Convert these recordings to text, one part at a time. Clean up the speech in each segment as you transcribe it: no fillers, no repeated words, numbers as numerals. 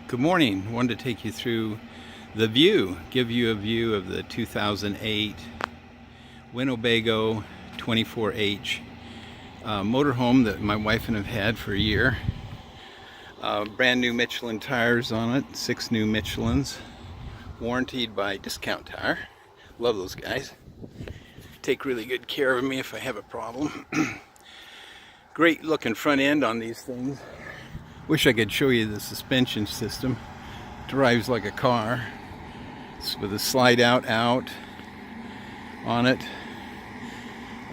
Good morning. Wanted to take you through the view, give you a view of the 2008 Winnebago 24H motorhome that my wife and I have had for a year. Brand new Michelin tires on it, 6 new Michelins, warranted by Discount Tire. Love those guys. Take really good care of me if I have a problem. Great looking front end on these things. Wish I could show you the suspension system. Drives like a car. It's with a slide out on it.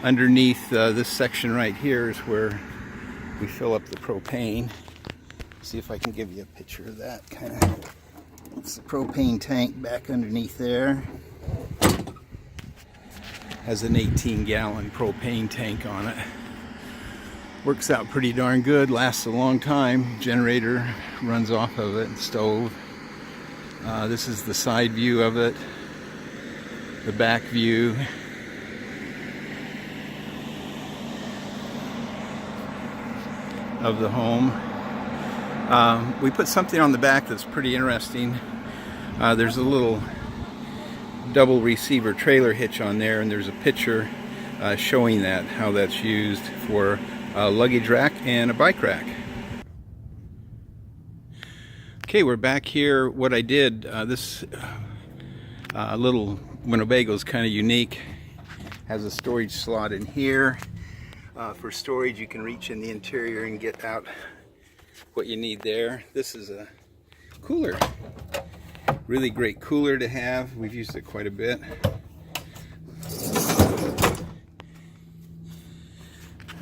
Underneath this section right here is where we fill up the propane. See if I can give you a picture of that. Kind of. It's the propane tank back underneath there. Has an 18-gallon propane tank on it. Works out pretty darn good, lasts a long time. Generator runs off of it, stove. This is the side view of it, the back view. Of the home. We put something on the back that's pretty interesting. There's a little double receiver trailer hitch on there, and there's a picture showing that, how that's used for a luggage rack and a bike rack. Okay, we're back here. What I did, this little Winnebago is kind of unique. Has a storage slot in here. For storage, you can reach in the interior and get out what you need there. This is a cooler. Really great cooler to have. We've used it quite a bit.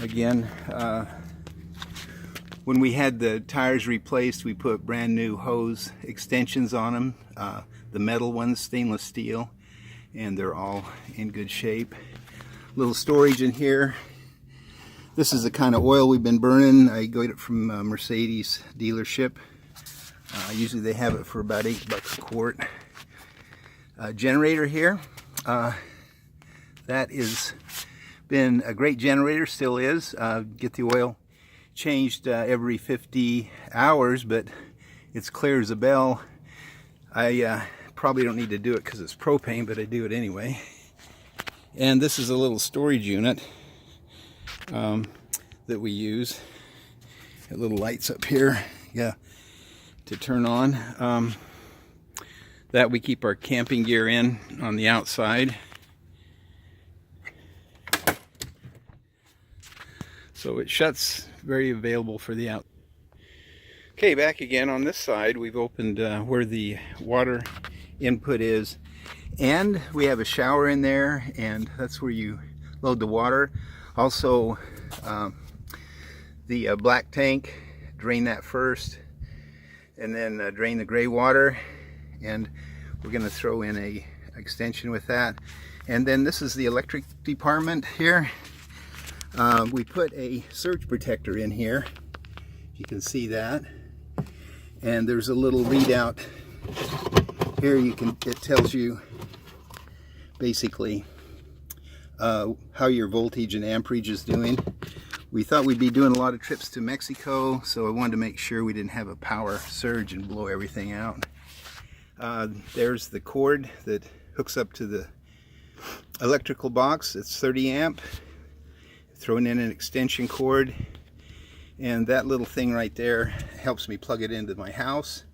Again, when we had the tires replaced, we put brand new hose extensions on them. The metal ones, stainless steel, and they're all in good shape. Little storage in here. This is the kind of oil we've been burning. I got it from a Mercedes dealership. Usually they have it for about $8 a quart. Generator here. That is been a great generator, still is. Get the oil changed every 50 hours, but it's clear as a bell. I probably don't need to do it because it's propane, but I do it anyway. And this is a little storage unit that we use. Got little lights up here, yeah, to turn on. That we keep our camping gear in on the outside. So it shuts, very available for the out. Okay, back again on this side. We've opened where the water input is, and we have a shower in there, and that's where you load the water. Also, the black tank, drain that first, and then drain the gray water, and we're going to throw in a extension with that. And then this is the electric department here. We put a surge protector in here. You can see that, and there's a little readout here. It tells you basically how your voltage and amperage is doing. We thought we'd be doing a lot of trips to Mexico, so I wanted to make sure we didn't have a power surge and blow everything out. There's the cord that hooks up to the electrical box. It's 30 amp. Throwing in an extension cord, and that little thing right there helps me plug it into my house.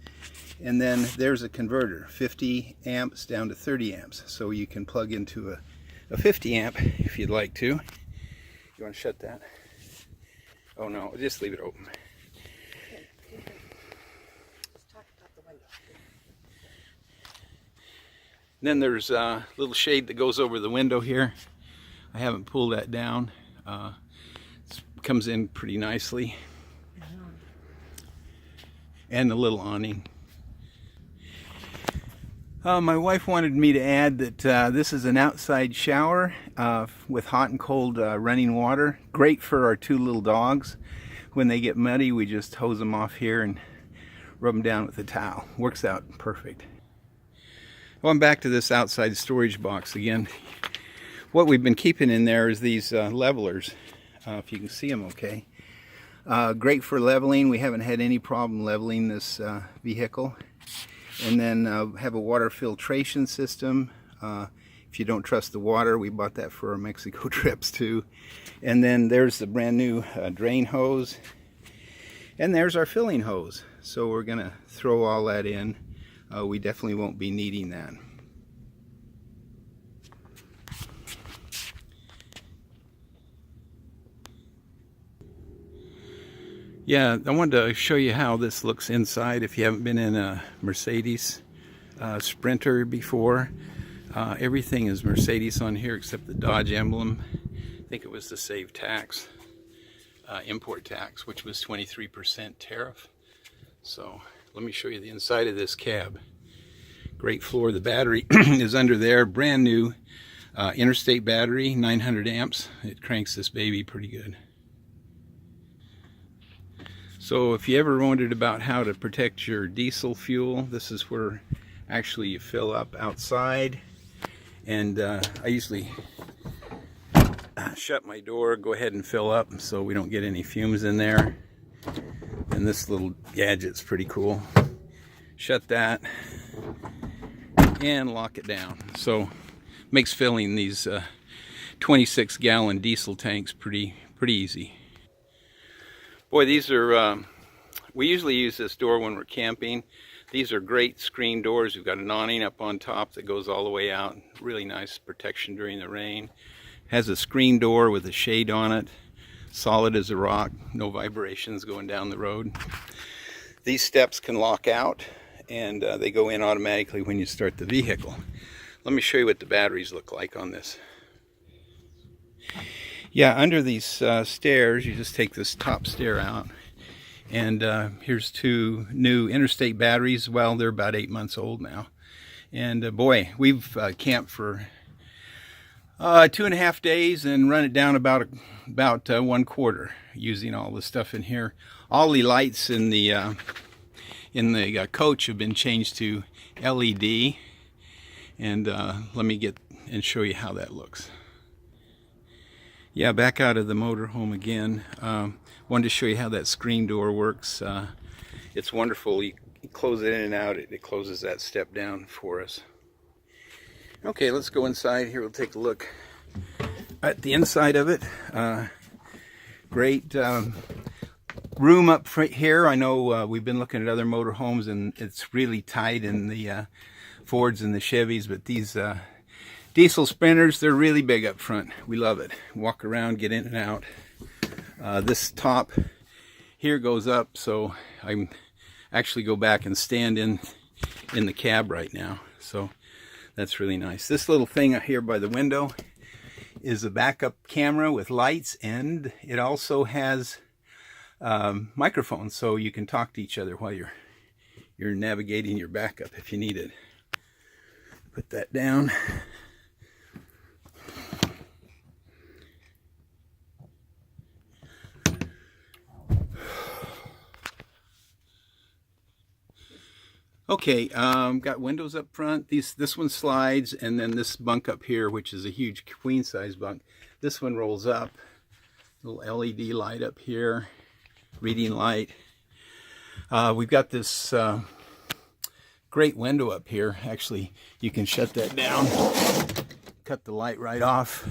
And then there's a converter, 50 amps down to 30 amps, so you can plug into a 50 amp if you'd like to. You want to shut that? Oh no, just leave it open. And then there's a little shade that goes over the window here. I haven't pulled that down. It comes in pretty nicely. And a little awning. My wife wanted me to add that this is an outside shower with hot and cold running water. Great for our 2 little dogs. When they get muddy, we just hose them off here and rub them down with a towel. Works out perfect. Well, I'm back to this outside storage box again. What we've been keeping in there is these levelers, if you can see them okay. Great for leveling. We haven't had any problem leveling this vehicle. And then have a water filtration system. If you don't trust the water, we bought that for our Mexico trips too. And then there's the brand new drain hose. And there's our filling hose. So we're going to throw all that in. We definitely won't be needing that. Yeah, I wanted to show you how this looks inside if you haven't been in a Mercedes Sprinter before. Everything is Mercedes on here except the Dodge emblem. I think it was to save tax, import tax, which was 23% tariff. So let me show you the inside of this cab. Great floor. The battery is under there, brand new interstate battery, 900 amps. It cranks this baby pretty good. So if you ever wondered about how to protect your diesel fuel, this is where actually you fill up outside. And I usually shut my door, go ahead and fill up so we don't get any fumes in there. And this little gadget's pretty cool. Shut that and lock it down. So makes filling these 26-gallon diesel tanks pretty easy. Boy, these are, we usually use this door when we're camping. These are great screen doors. We've got an awning up on top that goes all the way out. Really nice protection during the rain. Has a screen door with a shade on it. Solid as a rock. No vibrations going down the road. These steps can lock out and they go in automatically when you start the vehicle. Let me show you what the batteries look like on this. Yeah, under these stairs, you just take this top stair out. And here's two new interstate batteries. Well, they're about 8 months old now. And boy, we've camped for 2.5 days and run it down about 1/4 using all the stuff in here. All the lights in the coach have been changed to LED. And let me get and show you how that looks. Yeah, back out of the motorhome again. Wanted to show you how that screen door works. It's wonderful. You close it in and out. It closes that step down for us. Okay, let's go inside here. We'll take a look at the inside of it. Great room up here. I know we've been looking at other motorhomes and it's really tight in the Fords and the Chevys, but these diesel Sprinters, they're really big up front. We love it. Walk around, get in and out. This top here goes up, so I actually go back and stand in the cab right now. So that's really nice. This little thing here by the window is a backup camera with lights, and it also has microphones, so you can talk to each other while you're navigating your backup if you need it. Put that down. Okay, got windows up front. This one slides, and then this bunk up here, which is a huge queen size bunk, this one rolls up. Little LED light up here, reading light. We've got this great window up here. Actually, you can shut that down, cut the light right off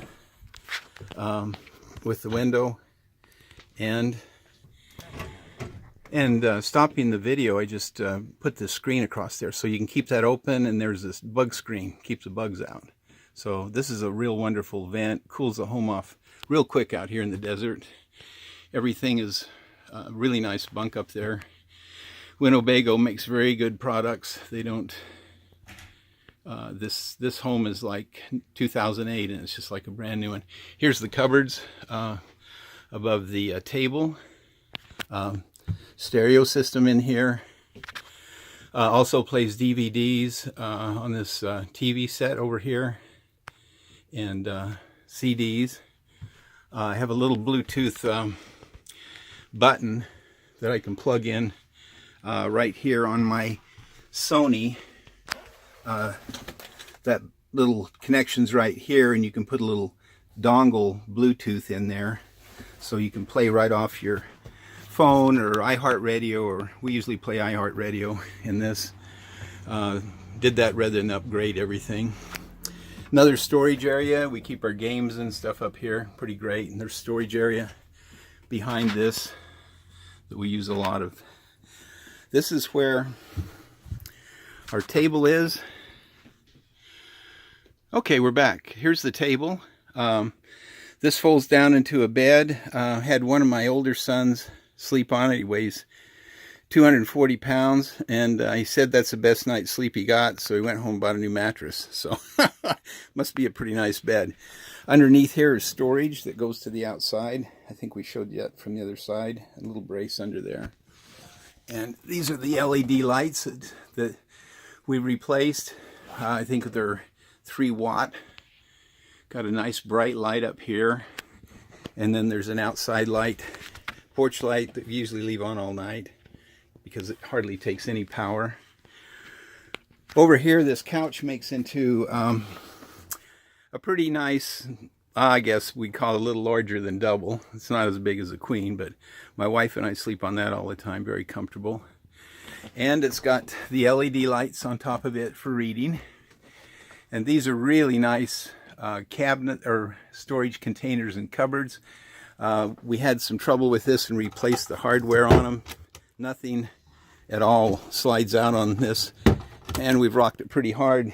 with the window, and stopping the video, I just put this screen across there so you can keep that open, and there's this bug screen, keeps the bugs out. So this is a real wonderful vent, cools the home off real quick out here in the desert. Everything is really nice bunk up there. Winnebago makes very good products. They don't, this home is like 2008 and it's just like a brand new one. Here's the cupboards above the table. Stereo system in here. Also plays DVDs on this TV set over here, and CDs. I have a little Bluetooth button that I can plug in right here on my Sony. That little connection's right here, and you can put a little dongle Bluetooth in there so you can play right off your phone or iHeartRadio, or we usually play iHeartRadio in this. Did that rather than upgrade everything. Another storage area. We keep our games and stuff up here. Pretty great. And there's storage area behind this that we use a lot of. This is where our table is. Okay, we're back. Here's the table. This folds down into a bed. Had one of my older sons sleep on it. He weighs 240 pounds, and he said that's the best night's sleep he got, so he went home and bought a new mattress. So must be a pretty nice bed. Underneath here is storage that goes to the outside. I think we showed you that from the other side. A little brace under there. And these are the LED lights that we replaced. I think they're 3 watt. Got a nice bright light up here. And then there's an outside light, porch light that we usually leave on all night because it hardly takes any power. Over here, this couch makes into a pretty nice, I guess we'd call it a little larger than double. It's not as big as a queen, but my wife and I sleep on that all the time. Very comfortable. And it's got the LED lights on top of it for reading. And these are really nice cabinet or storage containers and cupboards. We had some trouble with this and replaced the hardware on them. Nothing at all slides out on this, and we've rocked it pretty hard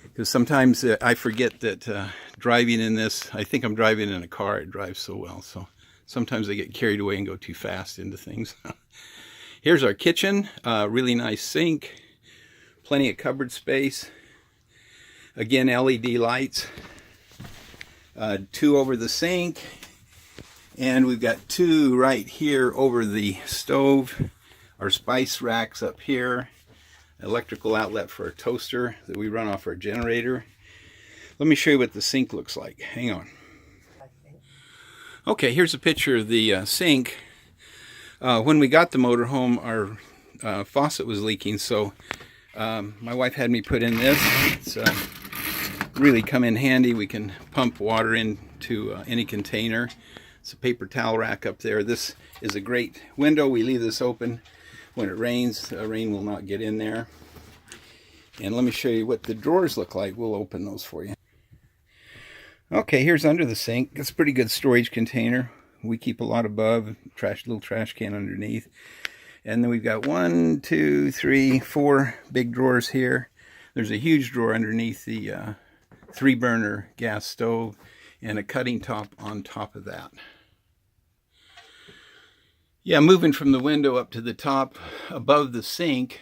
because sometimes I forget that driving in this, I think I'm driving in a car. It drives so well, so sometimes I get carried away and go too fast into things. Here's our kitchen. Really nice sink, plenty of cupboard space. Again, LED lights, 2 over the sink, and we've got 2 right here over the stove. Our spice racks up here, electrical outlet for a toaster that we run off our generator. Let me show you what the sink looks like. Hang on. Okay, here's a picture of the sink. When we got the motorhome, our faucet was leaking, so my wife had me put in this. It's really come in handy. We can pump water into any container. It's a paper towel rack up there. This is a great window. We leave this open. When it rains, rain will not get in there. And let me show you what the drawers look like. We'll open those for you. Okay, here's under the sink. It's a pretty good storage container. We keep a lot above, little trash can underneath. And then we've got 1, 2, 3, 4 big drawers here. There's a huge drawer underneath the 3-burner gas stove and a cutting top on top of that. Yeah, moving from the window up to the top, above the sink,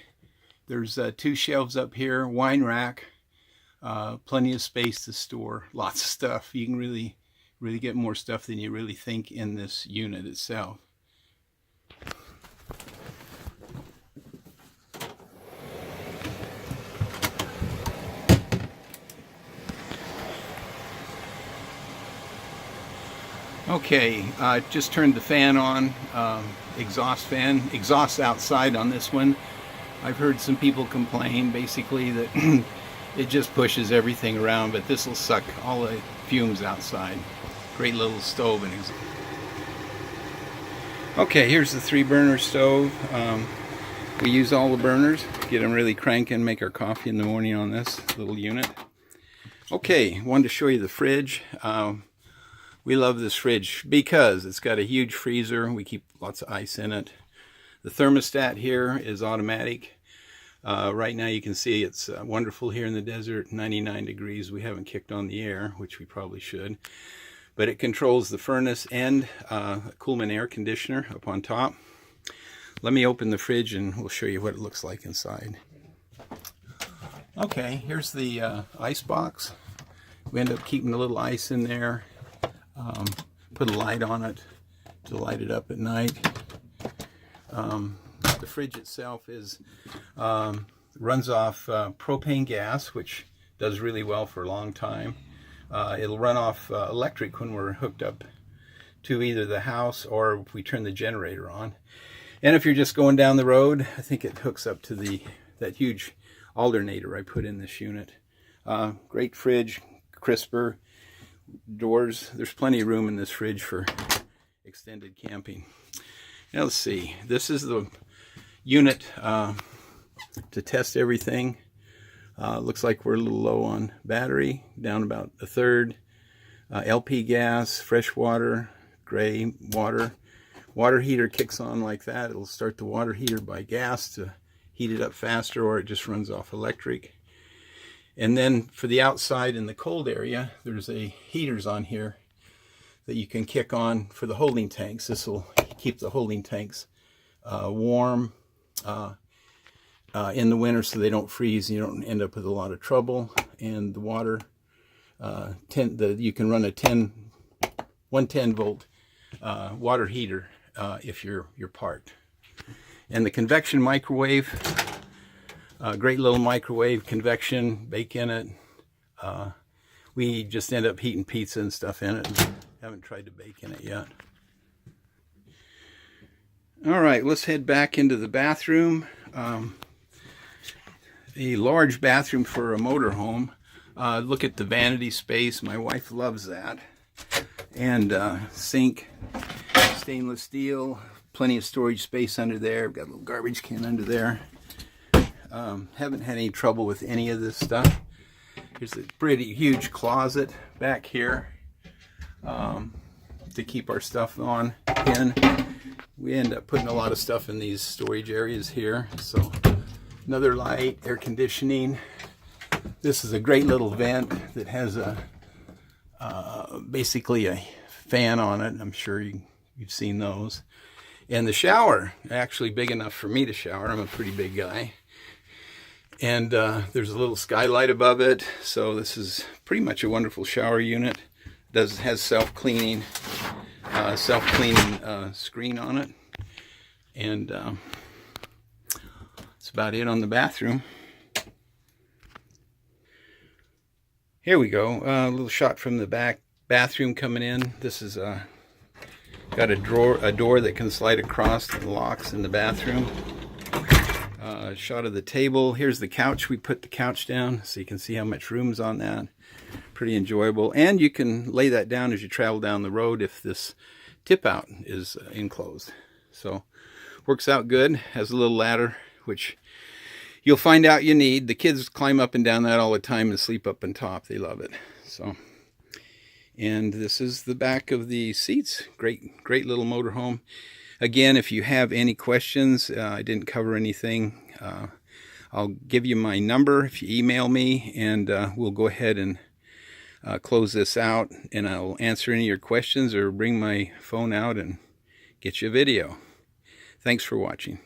there's 2 shelves up here, wine rack, plenty of space to store, lots of stuff. You can really get more stuff than you really think in this unit itself. Okay, just turned the fan on, exhaust fan, exhaust outside on this one. I've heard some people complain basically that it just pushes everything around, but this will suck all the fumes outside. Great little stove and exhaust. Okay, here's the 3-burner stove. We use all the burners, get them really cranking, make our coffee in the morning on this little unit. Okay, wanted to show you the fridge. We love this fridge because it's got a huge freezer. We keep lots of ice in it. The thermostat here is automatic. Right now you can see it's wonderful here in the desert, 99 degrees. We haven't kicked on the air, which we probably should. But it controls the furnace and a Coolman air conditioner up on top. Let me open the fridge and we'll show you what it looks like inside. Okay, here's the ice box. We end up keeping a little ice in there. Put a light on it to light it up at night. The fridge itself is runs off propane gas, which does really well for a long time. It'll run off electric when we're hooked up to either the house or if we turn the generator on. And if you're just going down the road, I think it hooks up to that huge alternator I put in this unit. Great fridge, crisper. Doors, there's plenty of room in this fridge for extended camping. Now let's see. This is the unit to test everything. Looks like we're a little low on battery, down about a third. LP gas, fresh water, gray water. Water heater kicks on like that. It'll start the water heater by gas to heat it up faster, or it just runs off electric. And then for the outside in the cold area, there's heaters on here that you can kick on for the holding tanks. This will keep the holding tanks warm in the winter so they don't freeze and you don't end up with a lot of trouble. And the water, you can run a 110 volt water heater if you're parked. And the convection microwave, great little microwave, convection, bake in it. We just end up heating pizza and stuff in it. Haven't tried to bake in it yet. All right, let's head back into the bathroom. A large bathroom for a motorhome. Look at the vanity space. My wife loves that. And sink, stainless steel, plenty of storage space under there. I've got a little garbage can under there. Haven't had any trouble with any of this stuff. There's a pretty huge closet back here to keep our stuff in. We end up putting a lot of stuff in these storage areas here. So another light, air conditioning. This is a great little vent that has basically a fan on it. I'm sure you've seen those. And the shower, actually big enough for me to shower. I'm a pretty big guy. And there's a little skylight above it. So this is pretty much a wonderful shower unit. Has self-cleaning screen on it. And that's about it on the bathroom. Here we go. A little shot from the back bathroom coming in. This is got a door that can slide across the locks in the bathroom. Shot of the table. Here's the couch. We put the couch down so you can see how much room's on that. Pretty enjoyable. And you can lay that down as you travel down the road if this tip out is enclosed. So works out good. Has a little ladder, which you'll find out you need. The kids climb up and down that all the time and sleep up on top. They love it. So, and this is the back of the seats. Great little motorhome. Again, if you have any questions, I didn't cover anything, I'll give you my number if you email me, and we'll go ahead and close this out, and I'll answer any of your questions or bring my phone out and get you a video. Thanks for watching.